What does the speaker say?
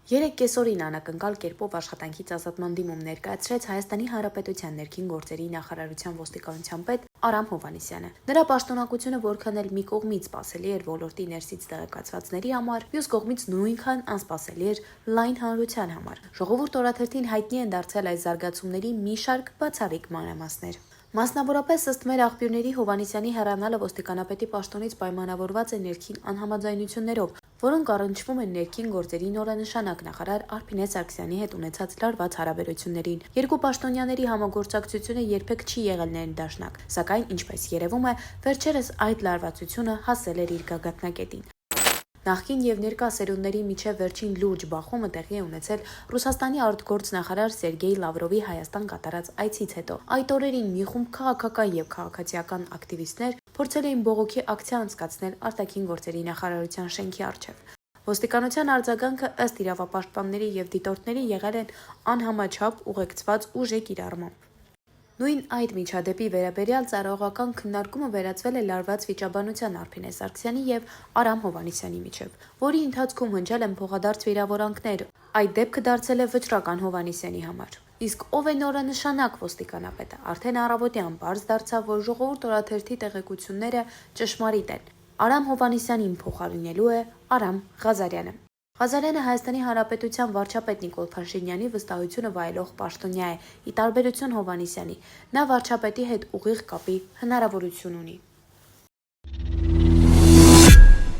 Երեկ կեսօրին անակնկալ կերպով աշխատանքից ազատման դիմում ներկայացրեց Հայաստանի Հանրապետության ներքին գործերի նախարարության ոստիկանության պետ Արամ Հովհաննիսյանը։ Նրա պաշտոնակությունը որքան էլ մի կողմից սպասելի էր ոլորտի ներսից տեղեկացվածների համար, մյուս կողմից նույնքան անսպասելի էր լայն հանրության համար։ Ժողովուրդ օրաթերթին հայտնի են դարձել այս զարգացումների մի շարք բացառիկ մանրամասներ։ Մասնավորապես ըստ մեր աղբյուրների Հովհաննիսյանի հեռանալը ոստիկանապետի պաշտոնից պայմանավորված է ներքին անհամաձայնություններով, որոնք առնչվում են ներքին գործերի նորանշանակ նախարար Արփինե Սարգսյանի հետ ունեցած լարված հարաբերություններին։ Երկու պաշտոնյաների համագործակցությունը երբեք չի եղել ներդաշնակ, սակայն, ինչպես երևում է, վերջերս այդ լարվածությունը հասել էր իր գագաթնակետին։ Նախկին եւ ներկա սերունդների միջև վերջին լուրջ բախումը տեղի է ունեցել Ռուսաստանի արտգործնախարար Սերգեյ Լավրովի Հայաստան կատարած այցից հետո։ Այդ օրերին մի խումբ քաղաքական եւ քաղաքացիական ակտիվիստներ փորձել էին բողոքի ակցիա անցկացնել արտաքին գործերի նախարարության շենքի առջև։ Ոստիկանության արձագանքը ըստ իրավապաշտպանների եւ դիտորդների եղել են անհամաչափ ուղեկցված ուժի կիրառմամբ։ Նույն այդ միջադեպի վերաբերյալ ծառայողական քննարկումը վերածվել է լարված վիճաբանության Արփինե Սարգսյանի եւ Արամ Հովհաննիսյանի միջև, որի ընթացքում հնչել են փոխադարձ վիրավորանքներ։ Այդ դեպքը դարձել է վճռական Հովհաննիսյանի համար։ Իսկ ով է նորանշանակ ոստիկանապետը, արդեն առավոտյան պարզ դարձավ, որ ժողովուրդ օրաթերթի տեղեկությունները ճշմարիտ են։ Արամ Հովհաննիսյանին փոխարինելու է Արամ Ղազարյանը։ Ղազարյանը Հայաստանի Հանրապետության վարչապետ Նիկոլ Փաշինյանի վստահությունը վայելող պաշտոնյա է, ի տարբերություն Հովհաննիսյանի։ Նա վարչապետի հետ ուղիղ կապի հնարավորություն ունի։